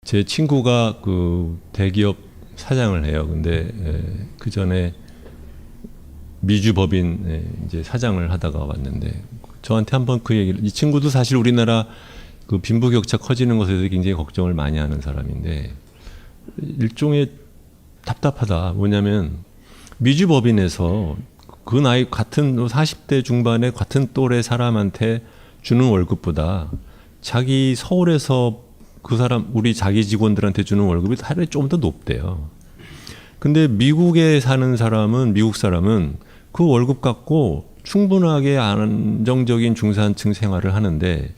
제 친구가 그 대기업 사장을 해요. 근데 그 전에 미주 법인 이제 사장을 하다가 왔는데 저한테 한번 그 얘기를, 이 친구도 사실 우리나라 그 빈부격차 커지는 것에 대해서 굉장히 걱정을 많이 하는 사람인데 일종의 답답하다. 뭐냐면 미주 법인에서 그 나이 같은 40대 중반의 같은 또래 사람한테 주는 월급보다 자기 서울에서 그 사람 우리 자기 직원들한테 주는 월급이 하루에 좀 더 높대요. 근데 미국에 사는 사람은 미국 사람은 그 월급 갖고 충분하게 안정적인 중산층 생활을 하는데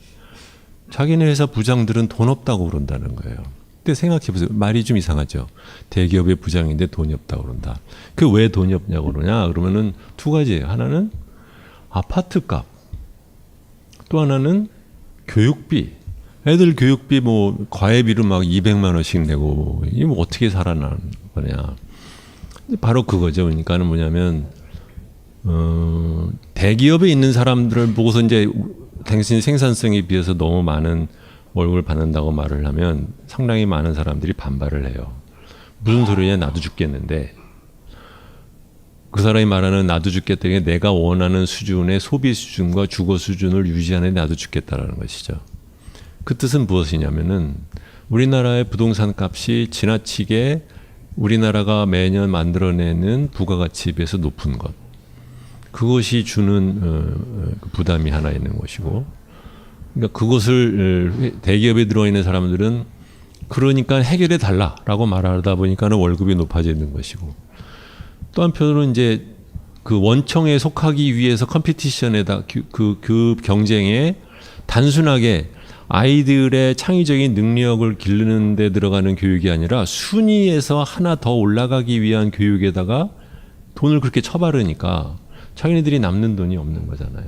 자기네 회사 부장들은 돈 없다고 그런다는 거예요. 근데 생각해보세요. 말이 좀 이상하죠. 대기업의 부장인데 돈이 없다고 그런다. 그 왜 돈이 없냐고 그러냐? 그러면은 두 가지예요. 하나는 아파트값, 또 하나는 교육비. 애들 교육비 뭐 과외비로 막 200만 원씩 내고 이게 뭐 어떻게 살아나는 거냐? 바로 그거죠. 그러니까는 뭐냐면 대기업에 있는 사람들을 보고서 이제 당신 생산성에 비해서 너무 많은 월급을 받는다고 말을 하면 상당히 많은 사람들이 반발을 해요. 무슨 소리냐, 나도 죽겠는데. 그 사람이 말하는 나도 죽겠다는 게 내가 원하는 수준의 소비 수준과 주거 수준을 유지하는 데 나도 죽겠다라는 것이죠. 그 뜻은 무엇이냐면은 우리나라의 부동산 값이 지나치게 우리나라가 매년 만들어내는 부가가치에 비해서 높은 것. 그것이 주는 부담이 하나 있는 것이고, 그러니까 그것을 대기업에 들어있는 사람들은 그러니까 해결해 달라라고 말하다 보니까는 월급이 높아지는 것이고, 또 한편으로는 이제 그 원청에 속하기 위해서 컴피티션에다 그 경쟁에 단순하게 아이들의 창의적인 능력을 기르는 데 들어가는 교육이 아니라 순위에서 하나 더 올라가기 위한 교육에다가 돈을 그렇게 쳐바르니까 자기네들이 남는 돈이 없는 거잖아요.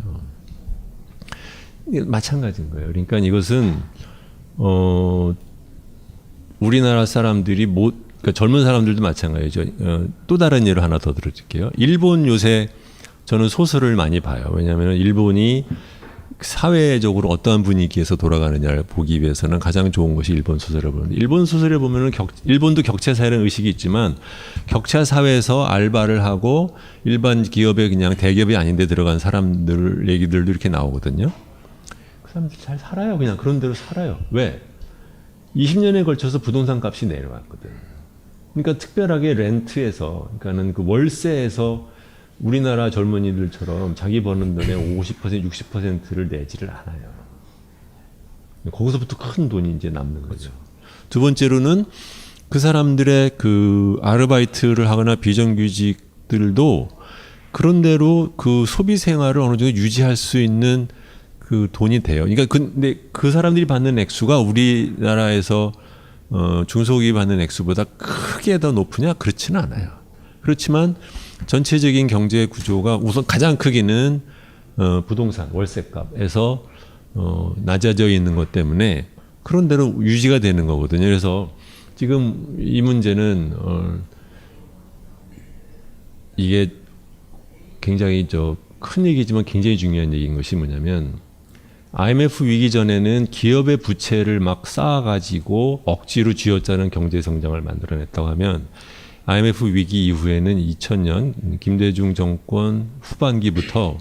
마찬가지인 거예요. 그러니까 이것은 우리나라 사람들이 그러니까 젊은 사람들도 마찬가지죠. 또 다른 예를 하나 더 들어줄게요. 일본 요새 저는 소설을 많이 봐요. 왜냐하면 일본이 사회적으로 어떠한 분위기에서 돌아가느냐를 보기 위해서는 가장 좋은 것이 일본 소설을 보는데, 일본 소설을 보면은 일본도 격차 사회라는 의식이 있지만 격차 사회에서 알바를 하고 일반 기업에 그냥 대기업이 아닌데 들어간 사람들 얘기들도 이렇게 나오거든요. 그 사람들 잘 살아요. 그냥 그런 대로 살아요. 왜? 20년에 걸쳐서 부동산 값이 내려왔거든. 그러니까 특별하게 렌트에서, 그러니까는 그 월세에서 우리나라 젊은이들처럼 자기 버는 돈의 50%, 60%를 내지를 않아요. 거기서부터 큰 돈이 이제 남는 거죠. 두 번째로는 그 사람들의 그 아르바이트를 하거나 비정규직들도 그런대로 그 소비 생활을 어느 정도 유지할 수 있는 그 돈이 돼요. 그러니까 근데 그 사람들이 받는 액수가 우리나라에서 중소기업이 받는 액수보다 크게 더 높으냐? 그렇지는 않아요. 그렇지만 전체적인 경제 구조가 우선 가장 크기는 부동산 월세값에서 낮아져 있는 것 때문에 그런 대로 유지가 되는 거거든요. 그래서 지금 이 문제는 이게 굉장히 큰 얘기지만 굉장히 중요한 얘기인 것이 뭐냐면, IMF 위기 전에는 기업의 부채를 막 쌓아가지고 억지로 쥐어짜는 경제 성장을 만들어냈다고 하면, IMF 위기 이후에는 2000년 김대중 정권 후반기부터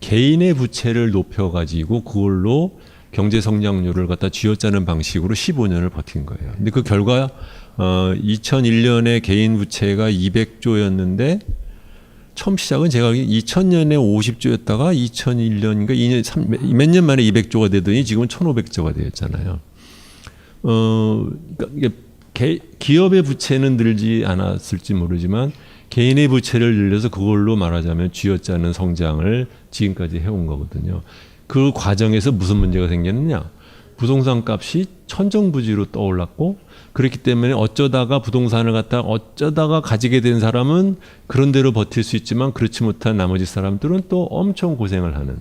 개인의 부채를 높여가지고 그걸로 경제 성장률을 갖다 쥐어짜는 방식으로 15년을 버틴 거예요. 근데 그 결과 2001년에 개인 부채가 200조였는데 처음 시작은 제가 2000년에 50조였다가 2001년인가 2년 몇 년 만에 200조가 되더니 지금은 1500조가 되었잖아요. 그러니까 이게 기업의 부채는 늘지 않았을지 모르지만 개인의 부채를 늘려서 그걸로 말하자면 쥐어짜는 성장을 지금까지 해온 거거든요. 그 과정에서 무슨 문제가 생겼느냐? 부동산 값이 천정부지로 떠올랐고, 그렇기 때문에 어쩌다가 부동산을 어쩌다가 가지게 된 사람은 그런 대로 버틸 수 있지만 그렇지 못한 나머지 사람들은 또 엄청 고생을 하는.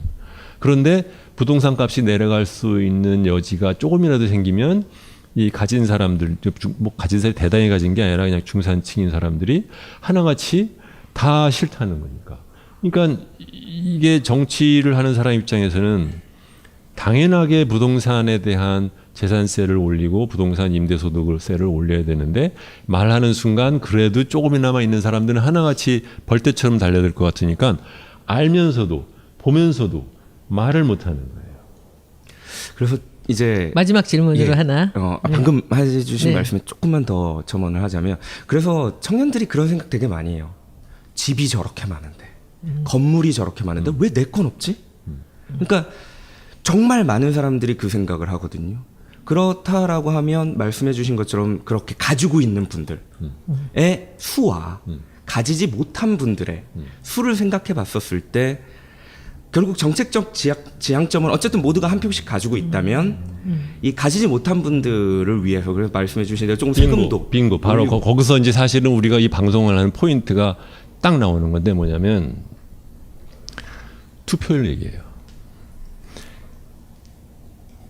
그런데 부동산 값이 내려갈 수 있는 여지가 조금이라도 생기면 이 가진 사람들, 뭐 가진 사람이 대단히 가진 게 아니라 그냥 중산층인 사람들이 하나같이 다 싫다는 거니까. 그러니까 이게 정치를 하는 사람 입장에서는 당연하게 부동산에 대한 재산세를 올리고 부동산 임대소득세를 올려야 되는데 말하는 순간 그래도 조금이나마 있는 사람들은 하나같이 벌떼처럼 달려들 것 같으니까 알면서도 보면서도 말을 못하는 거예요. 그래서 이제 마지막 질문으로 하나. 방금 해주신 네. 말씀에 조금만 더 첨언을 하자면, 그래서 청년들이 그런 생각 되게 많이 해요. 집이 저렇게 많은데, 건물이 저렇게 많은데 왜 내 건 없지? 그러니까 정말 많은 사람들이 그 생각을 하거든요. 그렇다라고 하면 말씀해주신 것처럼 그렇게 가지고 있는 분들의 수와 가지지 못한 분들의 수를 생각해봤었을 때, 결국 정책적 지향점은 어쨌든 모두가 한 표씩 가지고 있다면 이 가지지 못한 분들을 위해서, 그래서 말씀해 주신 대로 조금 세금도 빙고 바로 거기서 이제 사실은 우리가 이 방송을 하는 포인트가 딱 나오는 건데 뭐냐면 투표율 얘기예요.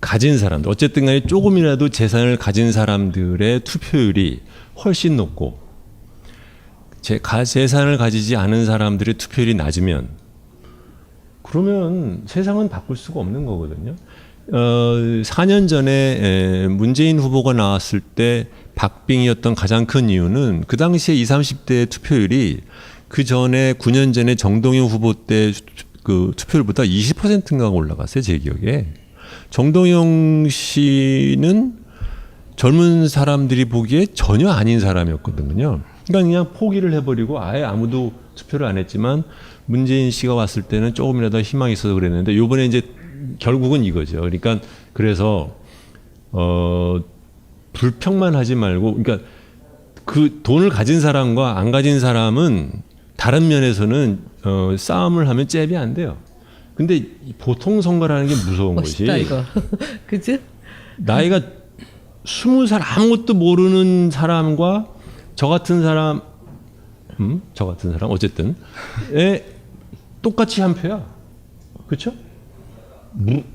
가진 사람들, 어쨌든 간에 조금이라도 재산을 가진 사람들의 투표율이 훨씬 높고 재산을 가지지 않은 사람들의 투표율이 낮으면 그러면 세상은 바꿀 수가 없는 거거든요. 4년 전에 문재인 후보가 나왔을 때 박빙이었던 가장 큰 이유는 그 당시에 20, 30대의 투표율이 그 전에 9년 전에 정동영 후보 때 그 투표율보다 20%인가 올라갔어요, 제 기억에. 정동영 씨는 젊은 사람들이 보기에 전혀 아닌 사람이었거든요. 그러니까 그냥 포기를 해버리고 아예 아무도 투표를 안 했지만 문재인 씨가 왔을 때는 조금이라도 희망이 있어서 그랬는데 이번에 이제 결국은 이거죠. 그러니까 그래서 불평만 하지 말고, 그러니까 그 돈을 가진 사람과 안 가진 사람은 다른 면에서는 싸움을 하면 잽이 안 돼요. 근데 보통 선거라는 게 무서운 멋있다, 것이 이거. 그치? 나이가 20살 아무것도 모르는 사람과 저 같은 사람 어쨌든 똑같이 한 표야. 그렇죠?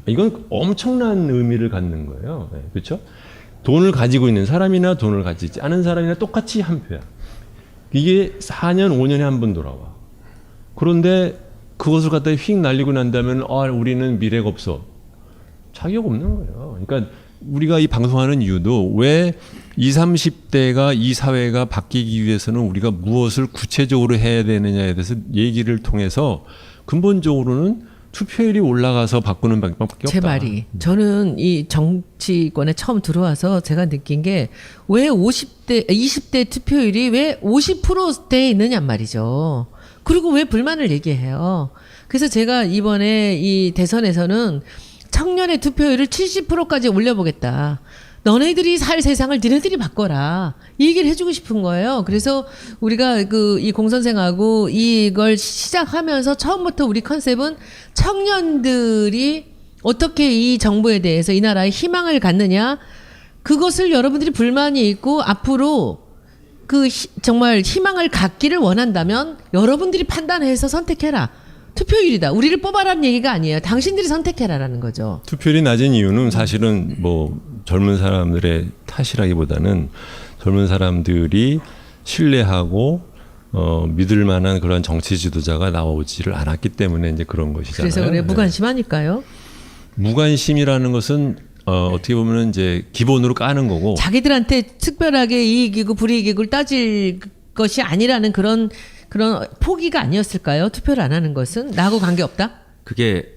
이건 엄청난 의미를 갖는 거예요. 그렇죠? 돈을 가지고 있는 사람이나 돈을 가지지 않은 사람이나 똑같이 한 표야. 이게 4년, 5년에 한 번 돌아와. 그런데 그것을 갖다 휙 날리고 난다면 우리는 미래가 없어. 자격 없는 거예요. 그러니까 우리가 이 방송하는 이유도 왜 20, 30대가 이 사회가 바뀌기 위해서는 우리가 무엇을 구체적으로 해야 되느냐에 대해서 얘기를 통해서 근본적으로는 투표율이 올라가서 바꾸는 방법밖에 없다. 제 말이, 저는 이 정치권에 처음 들어와서 제가 느낀 게 왜 50대, 20대 투표율이 왜 50%대에 있느냐 말이죠. 그리고 왜 불만을 얘기해요. 그래서 제가 이번에 이 대선에서는 청년의 투표율을 70%까지 올려보겠다. 너네들이 살 세상을 너네들이 바꿔라. 이 얘기를 해주고 싶은 거예요. 그래서 우리가 이 공선생하고 이걸 시작하면서 처음부터 우리 컨셉은 청년들이 어떻게 이 정부에 대해서 이 나라에 희망을 갖느냐. 그것을 여러분들이 불만이 있고 앞으로 정말 희망을 갖기를 원한다면 여러분들이 판단해서 선택해라. 투표율이다. 우리를 뽑아라는 얘기가 아니에요. 당신들이 선택해라라는 거죠. 투표율이 낮은 이유는 사실은 뭐 젊은 사람들의 탓이라기보다는 젊은 사람들이 신뢰하고 믿을 만한 그런 정치 지도자가 나오지를 않았기 때문에 이제 그런 것이잖아요. 그래서 그래 무관심하니까요. 무관심이라는 것은 어떻게 보면 이제 기본으로 까는 거고, 자기들한테 특별하게 이익이고 불이익을 따질 것이 아니라는 그런 포기가 아니었을까요? 투표를 안 하는 것은 나하고 관계없다? 그게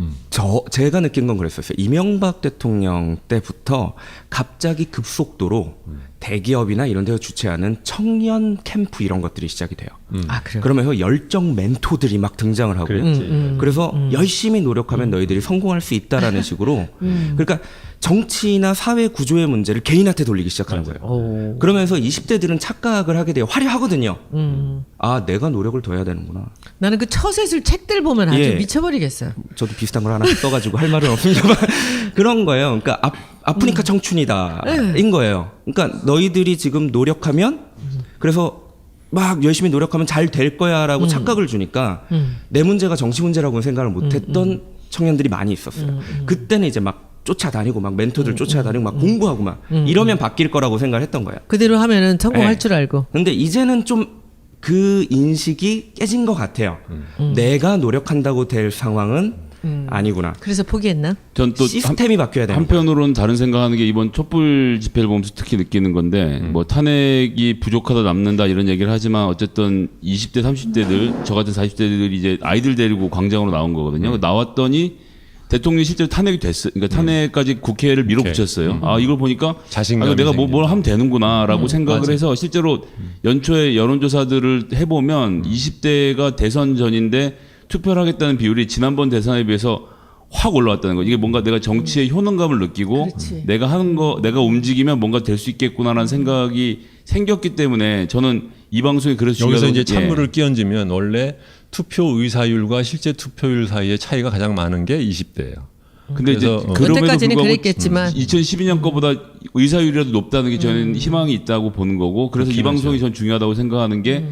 제가 느낀 건 그랬었어요. 이명박 대통령 때부터 갑자기 급속도로 대기업이나 이런 데서 주최하는 청년 캠프 이런 것들이 시작이 돼요. 아, 그래요? 그러면서 열정 멘토들이 막 등장을 하고요. 그래서 열심히 노력하면 너희들이 성공할 수 있다라는 식으로 그러니까 정치나 사회 구조의 문제를 개인한테 돌리기 시작하는 거예요. 그러면서 20대들은 착각을 하게 돼요. 화려하거든요. 아, 내가 노력을 더 해야 되는구나. 나는 그 처세술 책들 보면 아주 예. 미쳐버리겠어요. 저도 비슷한 걸 하나 써가지고 할 말은 없습니다만 그런 거예요. 그러니까 아프니까 청춘이다인 거예요. 그러니까 너희들이 지금 노력하면 그래서 막 열심히 노력하면 잘 될 거야라고 착각을 주니까 내 문제가 정치 문제라고는 생각을 못했던 청년들이 많이 있었어요. 그때는 이제 막 쫓아다니고 막 멘토들 쫓아다니고 막 공부하고 막 이러면 바뀔 거라고 생각을 했던 거예요. 그대로 하면은 성공할 네. 줄 알고. 근데 이제는 좀 그 인식이 깨진 것 같아요. 내가 노력한다고 될 상황은 아니구나. 그래서 포기했나? 전 또 시스템이 바뀌어야 되는 거야. 한편으로는 다른 생각하는 게 이번 촛불 집회를 보면서 특히 느끼는 건데 뭐 탄핵이 부족하다 남는다 이런 얘기를 하지만 어쨌든 20대 30대들 저 같은 40대들이 이제 아이들 데리고 광장으로 나온 거거든요. 나왔더니 대통령이 실제로 탄핵이 됐어요. 그러니까 탄핵까지 국회를 밀어붙였어요. 아 이걸 보니까 자신감이 내가 뭘 생긴다. 하면 되는구나라고 생각을 맞아요. 해서 실제로 연초에 여론조사들을 해보면 20대가 대선 전인데 투표를 하겠다는 비율이 지난번 대선에 비해서 확 올라왔다는 거. 이게 뭔가 내가 정치의 효능감을 느끼고 그렇지. 내가 하는 거, 내가 움직이면 뭔가 될 수 있겠구나라는 생각이 생겼기 때문에 저는 이 방송이 그래서 여기서 중요하다고- 이제 찬물을 끼얹으면 원래 투표 의사율과 실제 투표율 사이의 차이가 가장 많은 게 20대예요. 근데 이제 그래서, 그럼에도 그때까지는 불구하고 그랬겠지만 2012년 거보다 의사율이라도 높다는 게 저는 희망이 있다고 보는 거고 그래서 이 그렇긴 방송이 하죠. 전 중요하다고 생각하는 게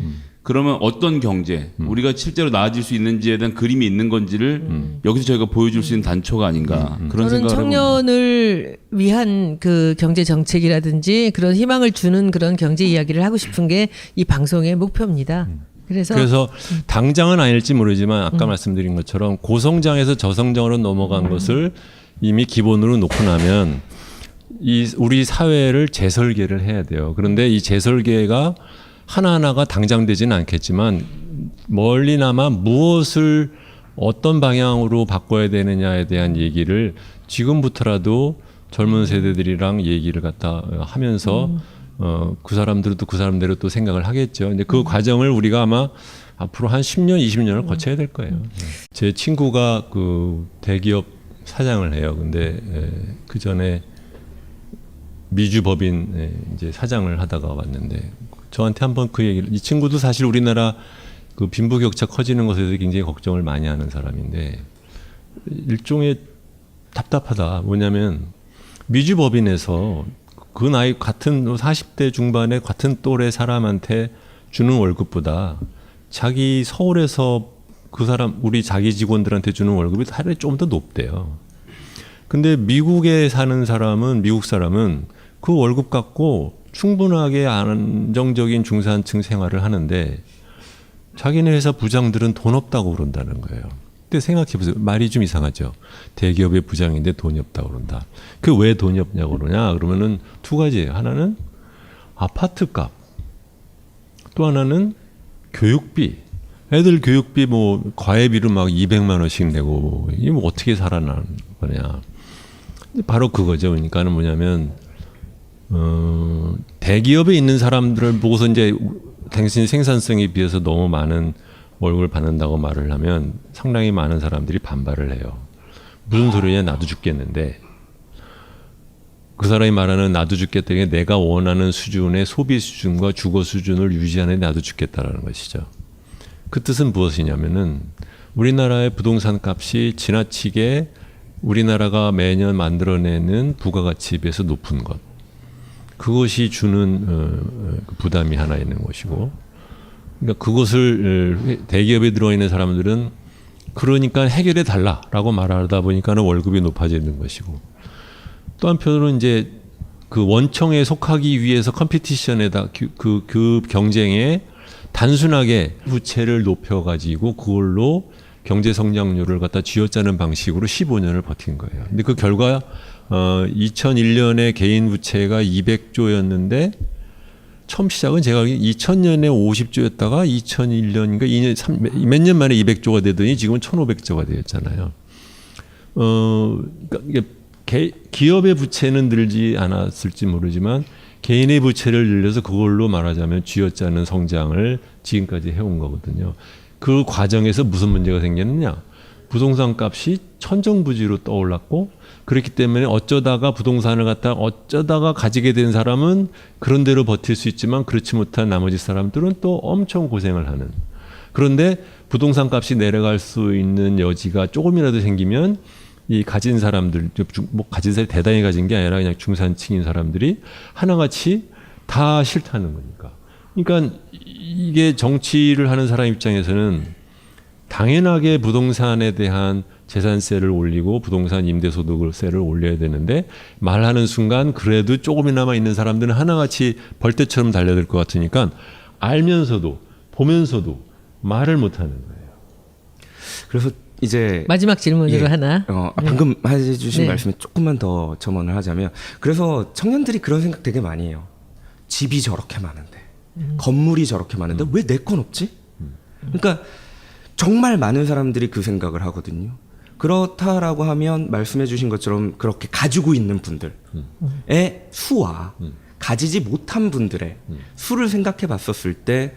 그러면 어떤 경제 우리가 실제로 나아질 수 있는지에 대한 그림이 있는 건지를 여기서 저희가 보여줄 수 있는 단초가 아닌가 그런 저는 생각을 해봅니다. 청년을 위한 그 경제 정책이라든지 그런 희망을 주는 그런 경제 이야기를 하고 싶은 게 이 방송의 목표입니다. 그래서 당장은 아닐지 모르지만 아까 말씀드린 것처럼 고성장에서 저성장으로 넘어간 것을 이미 기본으로 놓고 나면 우리 사회를 재설계를 해야 돼요. 그런데 이 재설계가 하나하나가 당장 되지는 않겠지만 멀리나마 무엇을 어떤 방향으로 바꿔야 되느냐에 대한 얘기를 지금부터라도 젊은 세대들이랑 얘기를 갖다 하면서 그 사람들도 그 사람대로 또 생각을 하겠죠. 근데 그 과정을 우리가 아마 앞으로 한 10년, 20년을 거쳐야 될 거예요. 제 친구가 그 대기업 사장을 해요. 근데 그 전에 미주 법인 이제 사장을 하다가 왔는데 저한테 한번 그 얘기를 이 친구도 사실 우리나라 그 빈부격차 커지는 것에 대해서 굉장히 걱정을 많이 하는 사람인데 일종의 답답하다. 뭐냐면 미주 법인에서 그 나이 같은 40대 중반의 같은 또래 사람한테 주는 월급보다 자기 서울에서 그 사람 우리 자기 직원들한테 주는 월급이 하루에 좀 더 높대요. 근데 미국에 사는 사람은 미국 사람은 그 월급 갖고 충분하게 안정적인 중산층 생활을 하는데 자기네 회사 부장들은 돈 없다고 그런다는 거예요. 근데 생각해보세요. 말이 좀 이상하죠. 대기업의 부장인데 돈이 없다고 그런다. 그 왜 돈이 없냐고 그러냐? 그러면은 두 가지예요. 하나는 아파트값, 또 하나는 교육비. 애들 교육비 뭐 과외비로 막 200만 원씩 내고 이게 뭐 어떻게 살아나는 거냐? 바로 그거죠. 그러니까는 뭐냐면 대기업에 있는 사람들을 보고서 이제 당신 생산성에 비해서 너무 많은 월급을 받는다고 말을 하면 상당히 많은 사람들이 반발을 해요. 무슨 소리냐? 나도 죽겠는데 그 사람이 말하는 나도 죽겠다는 게 내가 원하는 수준의 소비 수준과 주거 수준을 유지하는 데 나도 죽겠다라는 것이죠. 그 뜻은 무엇이냐면은 우리나라의 부동산 값이 지나치게 우리나라가 매년 만들어내는 부가가치에 비해서 높은 것. 그것이 주는 부담이 하나 있는 것이고, 그러니까 그것을 대기업에 들어있는 사람들은 그러니까 해결해 달라라고 말하다 보니까는 월급이 높아지는 것이고, 또 한편으로는 이제 그 원청에 속하기 위해서 컴피티션에다 그 경쟁에 단순하게 부채를 높여가지고 그걸로 경제 성장률을 갖다 쥐어짜는 방식으로 15년을 버틴 거예요. 근데 그 결과 2001년에 개인 부채가 200조였는데 처음 시작은 제가 2000년에 50조였다가 2001년인가 몇 년 만에 200조가 되더니 지금은 1500조가 되었잖아요. 그러니까 이게 기업의 부채는 늘지 않았을지 모르지만 개인의 부채를 늘려서 그걸로 말하자면 쥐어짜는 성장을 지금까지 해온 거거든요. 그 과정에서 무슨 문제가 생겼느냐? 부동산 값이 천정부지로 떠올랐고, 그렇기 때문에 어쩌다가 부동산을 갖다 어쩌다가 가지게 된 사람은 그런 대로 버틸 수 있지만 그렇지 못한 나머지 사람들은 또 엄청 고생을 하는. 그런데 부동산 값이 내려갈 수 있는 여지가 조금이라도 생기면 이 가진 사람들, 뭐 가진 사람이 대단히 가진 게 아니라 그냥 중산층인 사람들이 하나같이 다 싫다는 거니까. 그러니까 이게 정치를 하는 사람 입장에서는 당연하게 부동산에 대한 재산세를 올리고 부동산 임대소득세를 올려야 되는데 말하는 순간 그래도 조금이나마 있는 사람들은 하나같이 벌떼처럼 달려들 것 같으니까 알면서도 보면서도 말을 못하는 거예요. 그래서 이제 마지막 질문으로 예. 하나. 방금 해주신 네. 말씀에 조금만 더 첨언을 하자면, 그래서 청년들이 그런 생각 되게 많이 해요. 집이 저렇게 많은데, 건물이 저렇게 많은데 왜 내 건 없지? 그러니까 정말 많은 사람들이 그 생각을 하거든요. 그렇다라고 하면 말씀해주신 것처럼 그렇게 가지고 있는 분들의 수와 가지지 못한 분들의 수를 생각해봤었을 때,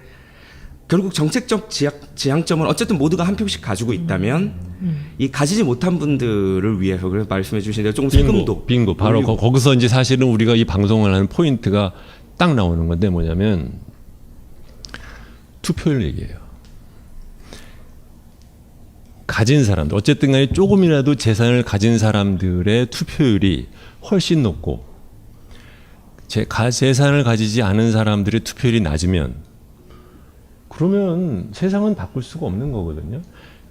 결국 정책적 지향점은 어쨌든 모두가 한 표씩 가지고 있다면 이 가지지 못한 분들을 위해서, 그래서 말씀해 주신 대로 조금 세금도 빙고 바로 올리고. 거기서 이제 사실은 우리가 이 방송을 하는 포인트가 딱 나오는 건데 뭐냐면 투표율 얘기예요. 가진 사람들, 어쨌든 간에 조금이라도 재산을 가진 사람들의 투표율이 훨씬 높고 재산을 가지지 않은 사람들의 투표율이 낮으면, 그러면 세상은 바꿀 수가 없는 거거든요.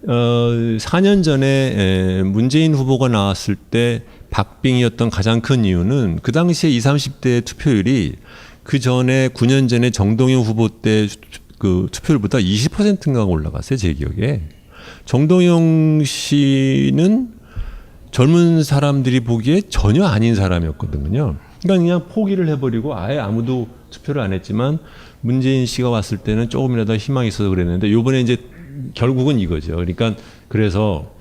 4년 전에 문재인 후보가 나왔을 때 박빙이었던 가장 큰 이유는 그 당시에 20, 30대의 투표율이 그 전에 9년 전에 정동영 후보 때 그 투표율보다 20%인가 올라갔어요, 제 기억에. 정동영 씨는 젊은 사람들이 보기에 전혀 아닌 사람이었거든요. 그러니까 그냥 포기를 해버리고 아예 아무도 투표를 안 했지만 문재인 씨가 왔을 때는 조금이라도 희망이 있어서 그랬는데, 요번에 이제 결국은 이거죠. 그러니까 그래서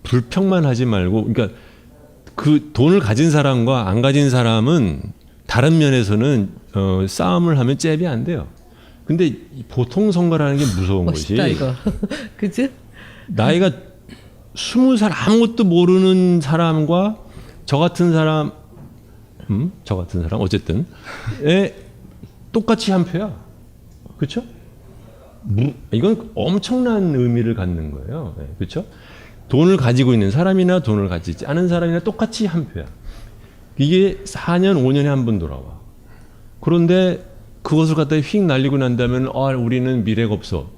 불평만 하지 말고, 그러니까 그 돈을 가진 사람과 안 가진 사람은 다른 면에서는 싸움을 하면 잽이 안 돼요. 근데 보통 선거라는 게 무서운 멋있다 것이, 이거. 그치? 나이가 20살 아무것도 모르는 사람과 저 같은 사람 어쨌든 똑같이 한 표야. 그렇죠? 이건 엄청난 의미를 갖는 거예요. 그렇죠? 돈을 가지고 있는 사람이나 돈을 가지지 않은 사람이나 똑같이 한 표야. 이게 4년, 5년에 한 번 돌아와. 그런데 그것을 갖다 휙 날리고 난다면 우리는 미래가 없어.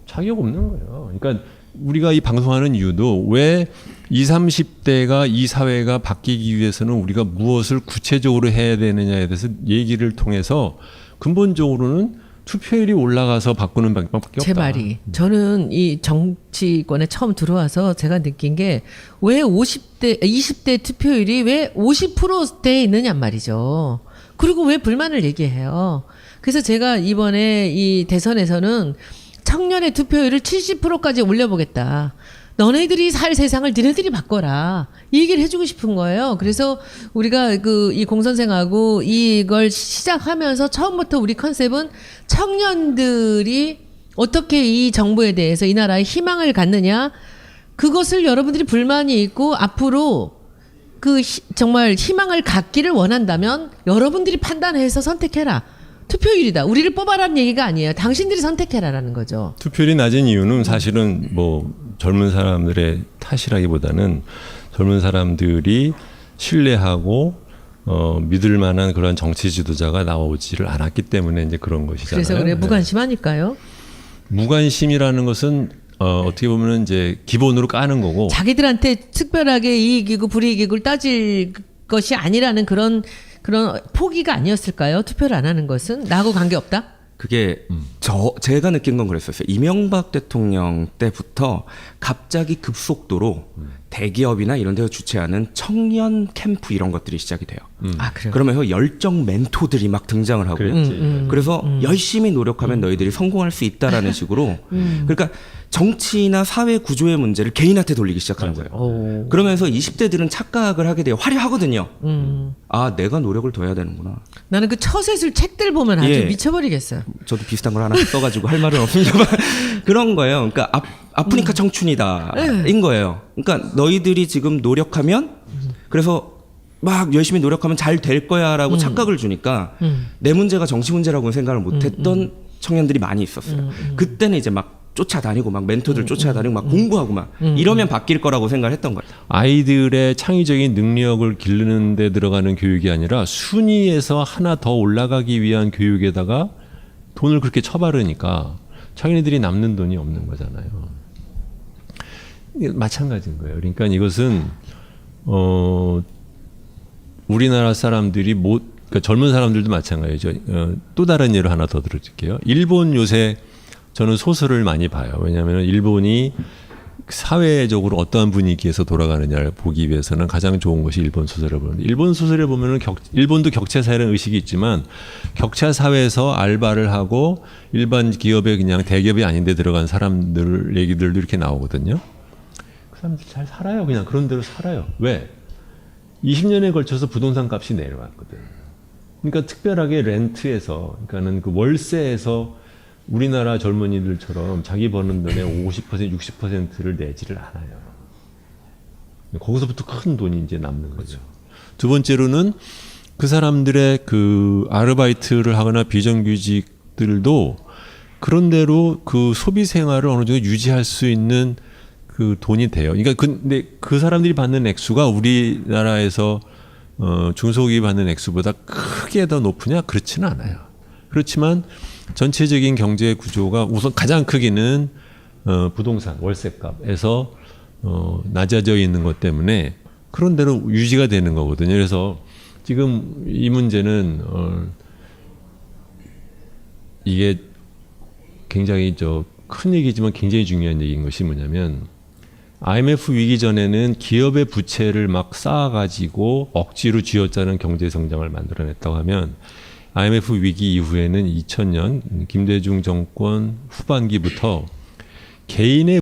자격 없는 거예요. 그러니까 우리가 이 방송하는 이유도 왜 20, 30대가 이 사회가 바뀌기 위해서는 우리가 무엇을 구체적으로 해야 되느냐에 대해서 얘기를 통해서 근본적으로는 투표율이 올라가서 바꾸는 방법밖에 없다. 제 말이, 저는 이 정치권에 처음 들어와서 제가 느낀 게 왜 20대 투표율이 왜 50%대에 있느냐 말이죠. 그리고 왜 불만을 얘기해요. 그래서 제가 이번에 이 대선에서는 청년의 투표율을 70%까지 올려보겠다. 너네들이 살 세상을 너네들이 바꿔라. 이 얘기를 해주고 싶은 거예요. 그래서 우리가 이 공선생하고 이걸 시작하면서 처음부터 우리 컨셉은 청년들이 어떻게 이 정부에 대해서 이 나라에 희망을 갖느냐. 그것을 여러분들이 불만이 있고 앞으로 정말 희망을 갖기를 원한다면 여러분들이 판단해서 선택해라. 투표율이다. 우리를 뽑아라는 얘기가 아니에요. 당신들이 선택해라라는 거죠. 투표율이 낮은 이유는 사실은 뭐 젊은 사람들의 탓이라기보다는 젊은 사람들이 신뢰하고 믿을 만한 그런 정치 지도자가 나오지를 않았기 때문에 이제 그런 것이잖아요. 그래서 그래 무관심하니까요. 무관심이라는 것은 어떻게 보면 이제 기본으로 까는 거고, 자기들한테 특별하게 이익이고 불이익을 따질 것이 아니라는 그런 포기가 아니었을까요? 투표를 안 하는 것은 나하고 관계없다? 그게 제가 느낀 건 그랬었어요. 이명박 대통령 때부터 갑자기 급속도로 대기업이나 이런 데서 주최하는 청년 캠프 이런 것들이 시작이 돼요. 아, 그래요? 그러면서 열정 멘토들이 막 등장을 하고, 그래서 열심히 노력하면 너희들이 성공할 수 있다라는 식으로, 그러니까 정치나 사회 구조의 문제를 개인한테 돌리기 시작하는 거예요. 오. 그러면서 20대들은 착각을 하게 돼요. 화려하거든요. 아, 내가 노력을 더 해야 되는구나. 나는 그 처세술 책들 보면 아주 예. 미쳐버리겠어요. 저도 비슷한 걸 하나 써가지고 할 말은 없습니다만 그런 거예요. 그러니까 아프니까 청춘이다인 거예요. 그러니까 너희들이 지금 노력하면, 그래서 막 열심히 노력하면 잘 될 거야라고 착각을 주니까 내 문제가 정치 문제라고는 생각을 못했던 청년들이 많이 있었어요. 그때는 이제 막 쫓아다니고 막 멘토들 쫓아다니고 막 공부하고 막 이러면 바뀔 거라고 생각을 했던 거예요. 아이들의 창의적인 능력을 기르는 데 들어가는 교육이 아니라 순위에서 하나 더 올라가기 위한 교육에다가 돈을 그렇게 쳐바르니까 자기네들이 남는 돈이 없는 거잖아요. 마찬가지인 거예요. 그러니까 이것은 우리나라 사람들이 그러니까 젊은 사람들도 마찬가지죠. 또 다른 예로 하나 더 들어줄게요. 일본 요새 저는 소설을 많이 봐요. 왜냐하면 일본이 사회적으로 어떠한 분위기에서 돌아가느냐를 보기 위해서는 가장 좋은 것이 일본 소설을 보는데, 일본 소설에 보면은 일본도 격차 사회라는 의식이 있지만 격차 사회에서 알바를 하고 일반 기업에 그냥 대기업이 아닌데 들어간 사람들 얘기들도 이렇게 나오거든요. 그 사람들 잘 살아요. 그냥 그런 대로 살아요. 왜? 20년에 걸쳐서 부동산 값이 내려왔거든. 그러니까 특별하게 렌트에서, 그러니까는 그 월세에서 우리나라 젊은이들처럼 자기 버는 돈의 50%, 60%를 내지를 않아요. 거기서부터 큰 돈이 이제 남는 거죠. 두 번째로는 그 사람들의 그 아르바이트를 하거나 비정규직들도 그런대로 그 소비 생활을 어느 정도 유지할 수 있는 그 돈이 돼요. 그러니까 근데 그 사람들이 받는 액수가 우리나라에서 중소기업이 받는 액수보다 크게 더 높으냐? 그렇지는 않아요. 그렇지만 전체적인 경제 구조가 우선 가장 크기는 부동산 월세값에서 낮아져 있는 것 때문에 그런 대로 유지가 되는 거거든요. 그래서 지금 이 문제는 이게 굉장히 큰 얘기지만 굉장히 중요한 얘기인 것이 뭐냐면, IMF 위기 전에는 기업의 부채를 막 쌓아가지고 억지로 쥐어짜는 경제 성장을 만들어냈다고 하면, IMF 위기 이후에는 2000년 김대중 정권 후반기부터 개인의